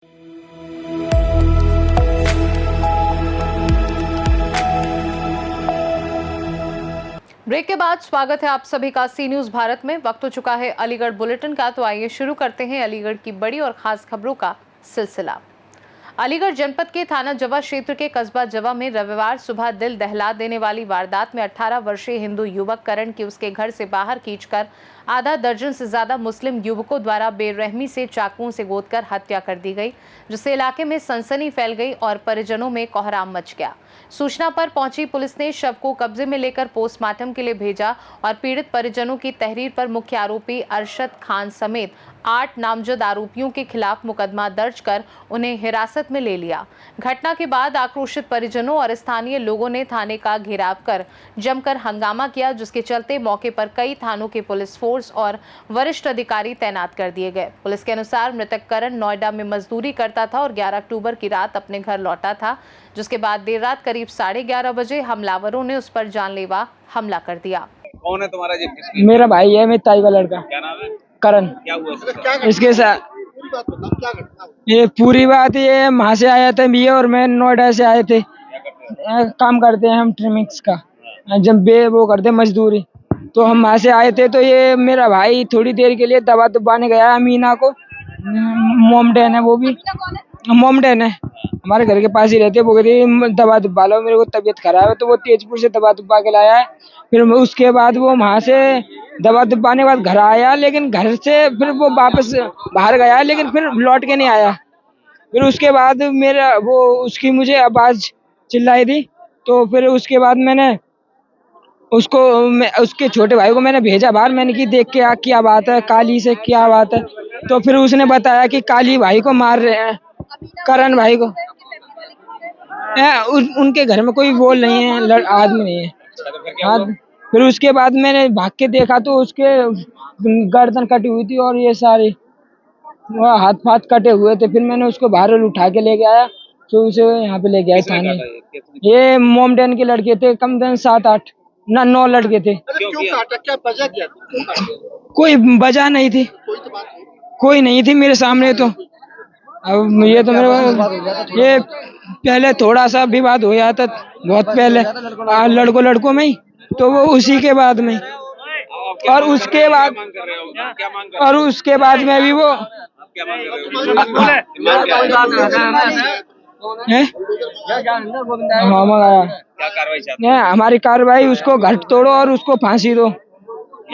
Break के बाद स्वागत है आप सभी का सी न्यूज भारत में। वक्त हो चुका है अलीगढ़ बुलेटिन का, तो आइए शुरू करते हैं अलीगढ़ की बड़ी और खास खबरों का सिलसिला। अलीगढ़ जनपद के थाना जवा क्षेत्र के कस्बा जवा में रविवार सुबह दिल दहला देने वाली वारदात में 18 वर्षीय हिंदू युवक करण की उसके घर से बाहर खींचकर आधा दर्जन से ज्यादा मुस्लिम युवकों द्वारा बेरहमी से चाकुओं से गोदकर हत्या कर दी गई, जिससे इलाके में सनसनी फैल गई और परिजनों में कोहराम मच गया। सूचना पर पहुंची पुलिस ने शव को कब्जे में लेकर पोस्टमार्टम के लिए भेजा और पीड़ित परिजनों की तहरीर पर मुख्य आरोपी अरशद खान समेत 8 नामजद आरोपियों के खिलाफ मुकदमा दर्ज कर उन्हें हिरासत में ले लिया। घटना के बाद आक्रोशित परिजनों और स्थानीय लोगों ने थाने का घेराव कर जमकर हंगामा किया, जिसके चलते मौके पर कई थानों के पुलिस फोर्स और वरिष्ठ अधिकारी तैनात कर दिए गए। पुलिस के अनुसार मृतक करण नोएडा में मजदूरी करता था और 11 अक्टूबर की रात अपने घर लौटा था, जिसके बाद देर रात करीब 11:30 बजे हमलावरों ने उस पर जानलेवा हमला कर दिया। कौन है तुम्हारा? मेरा भाई है, मेरे ताई का लड़का। क्या नाम है? करण। क्या हुआ इसके साथ ये पूरी बात, ये वहाँ से आया था ये और मैं नोएडा से आए थे। काम करते हैं हम ट्रिमिक्स का, जब वो करते हैं मजदूरी, तो हम वहाँ से आए थे। तो ये मेरा भाई थोड़ी देर के लिए दवा दुबाने गया मीना को, मोमडन है, वो भी मोमडन है, हमारे घर के पास ही रहते। वो कहती दवा दुबा लो, मेरे को तबीयत खराब है, तो वो तेजपुर से दवा दुबा के लाया है। फिर उसके बाद वो वहाँ से दवा दुबाने के बाद घर आया, लेकिन घर से फिर वो वापस बाहर गया, लेकिन फिर लौट के नहीं आया। फिर उसके बाद मेरा वो उसकी मुझे आवाज चिल्लाई थी, तो फिर उसके बाद मैंने उसके छोटे भाई को मैंने भेजा बाहर। मैंने की देख के क्या बात है, काली से क्या बात है। तो फिर उसने बताया कि काली भाई को मार रहे हैं, करण भाई को। उनके घर में कोई बोल नहीं है, आदमी नहीं है। हाँ, फिर उसके बाद मैंने भाग के देखा तो उसके गर्दन कटी हुई थी और ये सारे हाथ पाथ कटे हुए थे। फिर मैंने उसको बाहर उठा के ले गया, तो उसे यहाँ पे ले गया थाने। ये मोमडन के लड़के थे, कम से कम 7-8 ना 9 लड़के थे। क्यों काटा? क्या वजह क्या? कोई वजह नहीं थी, कोई नहीं थी मेरे सामने। तो अब ये तो मेरे ये पहले थोड़ा सा विवाद हो गया था, बहुत पहले लड़कों में ही, तो वो उसी के बाद में और उसके बाद में भी वो हमारी कार्रवाई, उसको घर तोड़ो और उसको फांसी दो।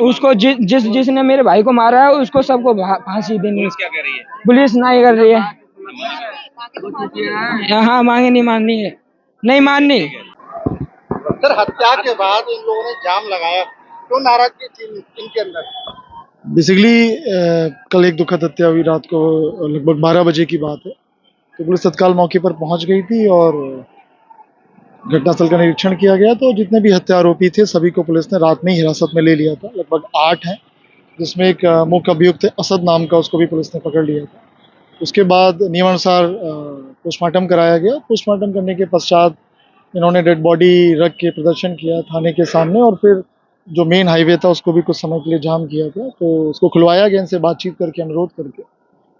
उसको जिसने मेरे भाई को मारा है उसको सबको फांसी देनी। पुलिस नहीं कर रही है, हाँ मांगे नहीं माननी है, नहीं माननी। सर, हत्या के बाद इन लोगों ने जाम लगाया, क्यों नाराजगी थी इनके अंदर? बेसिकली कल एक दुखद हत्या हुई रात को, लगभग 12 बजे की बात है। तो पुलिस तत्काल मौके पर पहुंच गई थी और घटनास्थल का निरीक्षण किया गया। तो जितने भी हत्या आरोपी थे सभी को पुलिस ने रात में ही हिरासत में ले लिया था। लगभग 8 हैं, जिसमें एक मुख्य अभियुक्त असद नाम का, उसको भी पुलिस ने पकड़ लिया था। उसके बाद नियमानुसार पोस्टमार्टम कराया गया। पोस्टमार्टम करने के पश्चात इन्होंने डेड बॉडी रख के प्रदर्शन किया थाने के सामने, और फिर जो मेन हाईवे था उसको भी कुछ समय के लिए जाम किया गया। तो उसको खुलवाया गया, इनसे बातचीत करके, अनुरोध करके।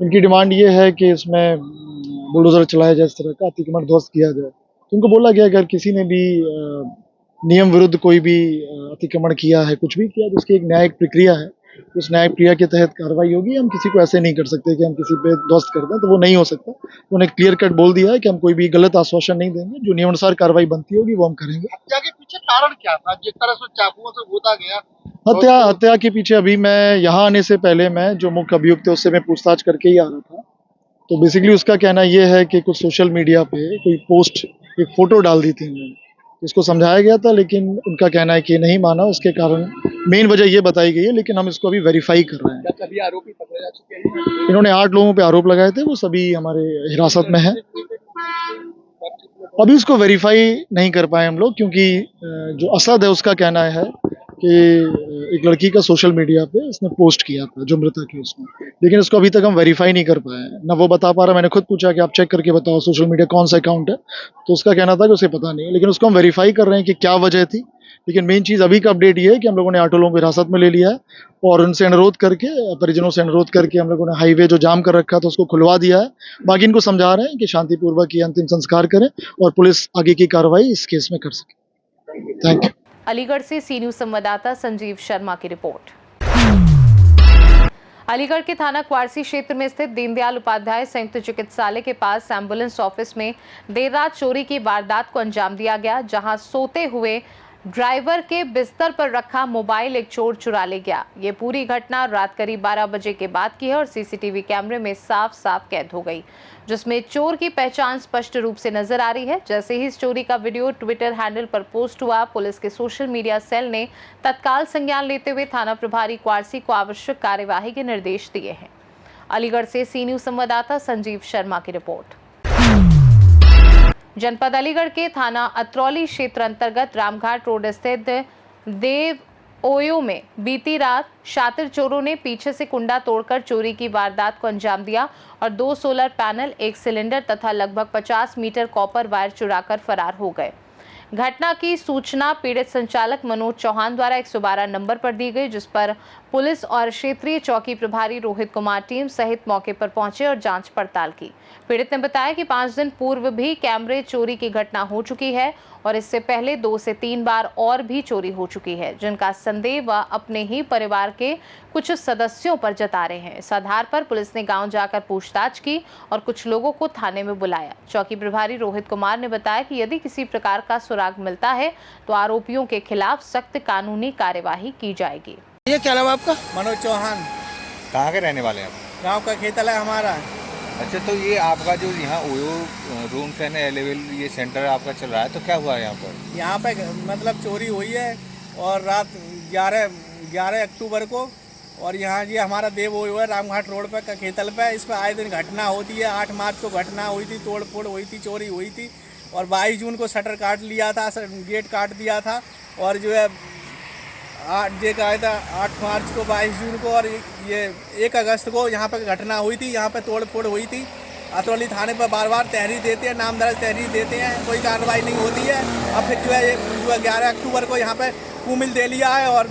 इनकी डिमांड ये है कि इसमें बुलडोजर चलाया जाए, इस तरह का अतिक्रमण ध्वस्त किया जाए। तो उनको बोला गया अगर किसी ने भी नियम विरुद्ध कोई भी अतिक्रमण किया है, कुछ भी किया, तो उसकी एक न्यायिक प्रक्रिया है, उस न्यायिक प्रक्रिया के तहत कार्रवाई होगी। हम किसी को ऐसे नहीं कर सकते कि हम किसी पे ध्वस्त कर दें, तो वो नहीं हो सकता। उन्हें क्लियर कट बोल दिया है कि हम कोई भी गलत आश्वासन नहीं देंगे, जो नियमानुसार कार्रवाई बनती होगी वो हम करेंगे। हत्या के पीछे कारण क्या था, जिस तरह से चाकुओं से गोदा गया? हत्या के पीछे अभी मैं यहाँ आने से पहले मैं जो मुख्य अभियुक्त है उससे मैं पूछताछ करके ही आ रहा था। तो बेसिकली उसका कहना ये है कि कुछ सोशल मीडिया पे कोई पोस्ट, एक फोटो डाल दी थी उन्होंने, इसको समझाया गया था, लेकिन उनका कहना है कि नहीं माना। उसके कारण मेन वजह ये बताई गई है, लेकिन हम इसको अभी वेरीफाई कर रहे हैं। क्या सभी आरोपी पकड़े जा चुके हैं? इन्होंने 8 लोगों पे आरोप लगाए थे, वो सभी हमारे हिरासत में हैं। अभी इसको वेरीफाई नहीं कर पाए हम लोग, क्योंकि जो असद है उसका कहना है कि एक लड़की का सोशल मीडिया पे उसने पोस्ट किया था जो मृतक है उसने, लेकिन इसको अभी तक हम वेरीफाई नहीं कर पाए हैं, ना वो बता पा रहा। मैंने खुद पूछा कि आप चेक करके बताओ सोशल मीडिया कौन सा अकाउंट है, तो उसका कहना था कि उसे पता नहीं है, लेकिन उसको हम वेरीफाई कर रहे हैं कि क्या वजह थी। लेकिन मेन चीज़ अभी का अपडेट ये है कि हम लोगों ने 8 लोगों को हिरासत में ले लिया है और उनसे अनुरोध करके, परिजनों से अनुरोध करके हम लोगों ने हाईवे जो जाम कर रखा था उसको खुलवा दिया है। बाकी इनको समझा रहे हैं कि शांतिपूर्वक ये अंतिम संस्कार करें और पुलिस आगे की कार्रवाई इस केस में कर सके। Thank you. अलीगढ़ से सी न्यूज संवाददाता संजीव शर्मा की रिपोर्ट। अलीगढ़ के थाना क्वारसी क्षेत्र में स्थित दीनदयाल उपाध्याय संयुक्त चिकित्सालय के पास एम्बुलेंस ऑफिस में देर रात चोरी की वारदात को अंजाम दिया गया, जहां सोते हुए ड्राइवर के बिस्तर पर रखा मोबाइल एक चोर चुरा ले गया। ये पूरी घटना रात करीब 12 बजे के बाद की है और सीसीटीवी कैमरे में साफ साफ कैद हो गई, जिसमें चोर की पहचान स्पष्ट रूप से नजर आ रही है। जैसे ही इस चोरी का वीडियो ट्विटर हैंडल पर पोस्ट हुआ, पुलिस के सोशल मीडिया सेल ने तत्काल संज्ञान लेते हुए थाना प्रभारी क्वारसी को आवश्यक कार्यवाही के निर्देश दिए हैं। अलीगढ़ से सी न्यूज संवाददाता संजीव शर्मा की रिपोर्ट। जनपद अलीगढ़ के थाना अतरौली क्षेत्र अंतर्गत रामघाट रोड स्थित देव ओयो में बीती रात शातिर चोरों ने पीछे से कुंडा तोड़कर चोरी की वारदात को अंजाम दिया और 2 सोलर पैनल, 1 सिलेंडर तथा लगभग 50 मीटर कॉपर वायर चुराकर फरार हो गए। घटना की सूचना पीड़ित संचालक मनोज चौहान द्वारा 112 नंबर पर दी गई, जिस पर पुलिस और क्षेत्रीय चौकी प्रभारी रोहित कुमार टीम सहित मौके पर पहुंचे और जांच पड़ताल की। पीड़ित ने बताया कि 5 दिन पूर्व भी कैमरे चोरी की घटना हो चुकी है और इससे पहले 2 से 3 बार और भी चोरी हो चुकी है, जिनका संदेह वह अपने ही परिवार के कुछ सदस्यों पर जता रहे हैं। इस आधार पर पुलिस ने गांव जाकर पूछताछ की और कुछ लोगों को थाने में बुलाया। चौकी प्रभारी रोहित कुमार ने बताया कि यदि किसी प्रकार का सुराग मिलता है तो आरोपियों के खिलाफ सख्त कानूनी कार्यवाही की जाएगी। ये क्या नाम है आपका? मनोज चौहान। कहाँ के रहने वाले हैं आप? गांव का खेतल है हमारा। अच्छा, तो ये आपका जो यहाँ ओयो रूम्स एंड अवेलेबल ये सेंटर आपका चल रहा है, तो क्या हुआ है यहाँ पर? यहाँ पे मतलब चोरी हुई है और रात 11 अक्टूबर को, और यहाँ ये हमारा देव ओयो है रामघाट रोड पे का खेतल पे। इस पर आए दिन घटना होती है। 8 मार्च को घटना हुई थी, तोड़ फोड़ हुई थी, चोरी हुई थी और 22 जून को शटर काट लिया था, गेट काट दिया था और जो है 8 मार्च को, 22 जून को और ये 1 अगस्त को यहाँ पर घटना हुई थी। यहाँ पे तोड़ फोड़ हुई थी। अतरौली थाने पर बार बार तहरीर देते हैं, नाम दर्ज तहरीर देते हैं, कोई कार्रवाई नहीं होती है। अब फिर जो है 11 अक्टूबर को यहाँ पे कुमिल दे लिया है और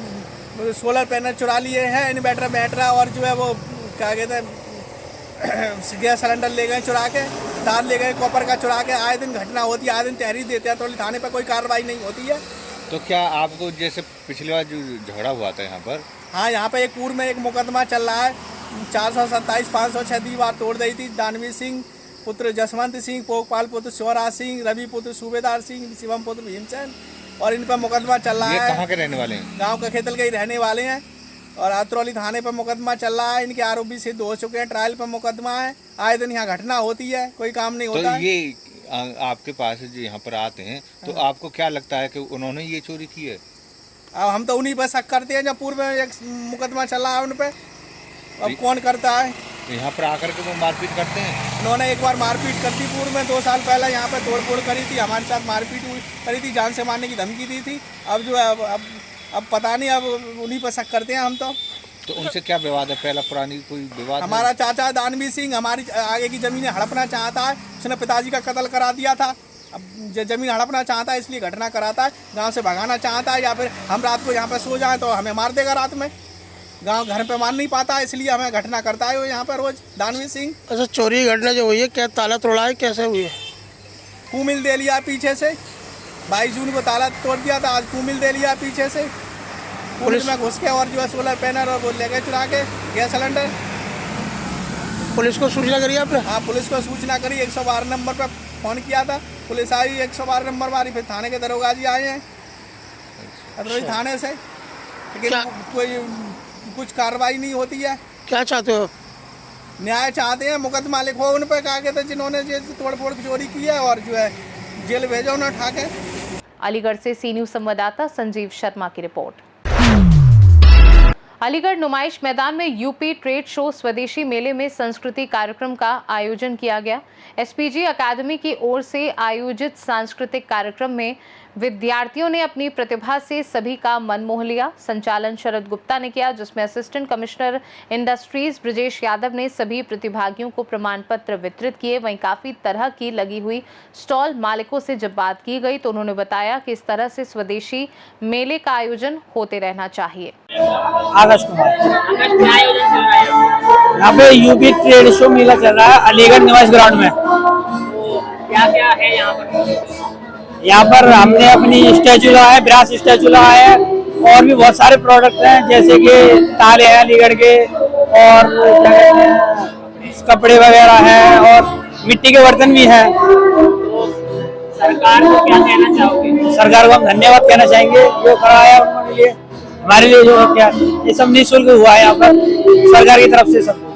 सोलर पैनल चुरा लिए हैं, इन्वर्टर बैटरा और जो है वो क्या कहते हैं गैस सिलेंडर ले गए चुरा के, तार ले गए कॉपर का चुरा के। आए दिन घटना होती है, आए दिन तहरीर देते हैं। अतरौली थाने पर कोई कार्रवाई नहीं होती है। तो क्या आपको जैसे पिछली बार जो झगड़ा हुआ था यहाँ पर? हाँ, यहाँ पे एक पूर्व में एक मुकदमा चल रहा है। 427 506 दीवार तोड़ दी थी। दानवीर सिंह पुत्र जसवंत सिंह, पोकपाल पुत्र शिवराज सिंह, रवि पुत्र सूबेदार सिंह, शिवम पुत्र भीमसेन, और इन पर मुकदमा चल रहा है। ये कहाँ के रहने वाले हैं? गांव का खेतल के ही रहने वाले हैं और अतरौली थाने पर मुकदमा चल रहा है। इनके आरोपी सिद्ध हो चुके हैं, ट्रायल पर मुकदमा है। आए दिन यहाँ घटना होती है, कोई काम नहीं होता तो है। ये आपके पास जो यहाँ पर आते हैं तो आपको क्या लगता है कि उन्होंने ये चोरी की है? अब हम तो उन्हीं पर शक करते हैं जब पूर्व में एक मुकदमा चल रहा है उन पर। अब कौन करता है? तो यहाँ पर आकर के वो मारपीट करते हैं? उन्होंने एक बार मारपीट कर दी पूर्व में, 2 साल पहले यहाँ पे तोड़फोड़ करी थी, हमारे साथ मारपीट करी थी, जान से मारने की धमकी दी थी। अब जो है अब पता नहीं, अब उन्हीं पर शक करते हैं हम तो उनसे क्या विवाद है? पहला पुरानी कोई विवाद? हमारा चाचा दानवीर सिंह हमारी आगे की ज़मीनें हड़पना चाहता है। उसने पिताजी का कत्ल करा दिया था। अब ज़मीन हड़पना चाहता है, इसलिए घटना कराता है। गांव से भगाना चाहता है, या फिर हम रात को यहाँ पर सो जाएं तो हमें मार देगा रात में। गांव घर पे मार नहीं पाता है, इसलिए हमें घटना करता है वो यहाँ पर रोज दानवीर सिंह। अच्छा, चोरी घटना जो हुई है, क्या ताला तोड़ा है, कैसे हुई है? कुमिल दे लिया पीछे से। 22 जून को ताला तोड़ दिया था, आज कुमिल दे लिया पीछे से। पुलिस में घुस के और जो है सोलर पैनल और वो ले गए चुरा के गैस सिलेंडर। पुलिस को सूचना करी आपने? हाँ, पुलिस को सूचना करी। 112 नंबर पर फ़ोन किया था, पुलिस आई। 112 नंबर मारी, फिर थाने के दरोगा जी आए हैं अतरौली थाने से, लेकिन कोई कुछ कार्रवाई नहीं होती है। क्या चाहते हो? न्याय चाहते हैं, मुकदमा लिखो उन पर, कहा कहते जिन्होंने तोड़ फोड़ चोरी की है, और जो है जेल भेजो उन्हें उठा के। अलीगढ़ से सी न्यूज संवाददाता संजीव शर्मा की रिपोर्ट। अलीगढ़ नुमाइश मैदान में यूपी ट्रेड शो स्वदेशी मेले में सांस्कृतिक कार्यक्रम का आयोजन किया गया। एसपीजी अकादमी की ओर से आयोजित सांस्कृतिक कार्यक्रम में विद्यार्थियों ने अपनी प्रतिभा से सभी का मन मोह लिया। संचालन शरद गुप्ता ने किया, जिसमें assistant commissioner industries Brajesh Yadav ने सभी प्रतिभागियों को प्रमाण पत्र वितरित किए। वहीं काफी तरह की लगी हुई स्टॉल मालिकों से जब बात की गई तो उन्होंने बताया कि इस तरह से स्वदेशी मेले का आयोजन होते रहना चाहिए। आकाश कुमार, यहाँ पे यूपी ट्रेड शो मेला चल रहा है अलीगढ़ निवास ग्राउंड में। क्या क्या है यहाँ पर? यहाँ पर हमने अपनी स्टैचू लगाया, ब्रास स्टैचू लगाया है और भी बहुत सारे प्रोडक्ट हैं, जैसे कि ताले हैं अलीगढ़ के और क्या कहते हैं कपड़े वगैरह हैं और मिट्टी के बर्तन भी हैं। तो सरकार को क्या कहना चाहोगे? सरकार को हम धन्यवाद कहना चाहेंगे, जो कराया उन्होंने लिए हमारे लिए, जो क्या ये सब निःशुल्क हुआ है यहाँ पर सरकार की तरफ से सब कुछ।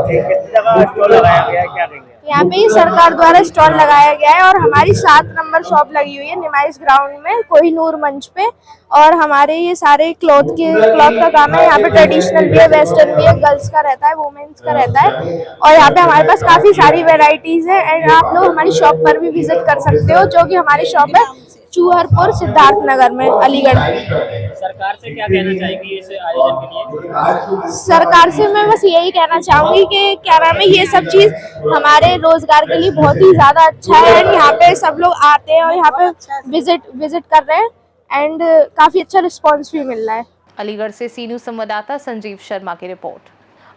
कितनी जगह स्टॉल लगाया गया है, क्या देंगे? यहाँ पे ही सरकार द्वारा स्टॉल लगाया गया है और हमारी 7 नंबर शॉप लगी हुई है निमाइश ग्राउंड में कोहिनूर मंच पे। और हमारे ये सारे क्लॉथ का काम है। यहाँ पे ट्रेडिशनल भी है, वेस्टर्न भी है, गर्ल्स का रहता है, वुमेन्स का रहता है। और यहाँ पे हमारे पास काफी सारी वेराइटीज है एंड आप लोग हमारी शॉप पर भी विजिट कर सकते हो, जो कि हमारी शॉप है चूहरपुर सिद्धार्थ नगर में अलीगढ़ में। सरकार से क्या कहना चाहेगी इस आयोजन के लिए? सरकार से मैं बस यही कहना चाहूंगी कि क्या नाम है, ये सब चीज हमारे रोजगार के लिए बहुत ही ज्यादा अच्छा है एंड यहाँ पे सब लोग आते हैं और यहाँ पे विजिट कर रहे हैं एंड काफी अच्छा रिस्पांस भी मिल रहा है। अलीगढ़ से सी न्यूज संवाददाता संजीव शर्मा की रिपोर्ट।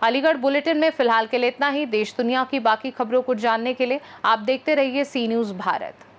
अलीगढ़ बुलेटिन में फिलहाल के लिए इतना ही। देश दुनिया की बाकी खबरों को जानने के लिए आप देखते रहिए सी न्यूज भारत।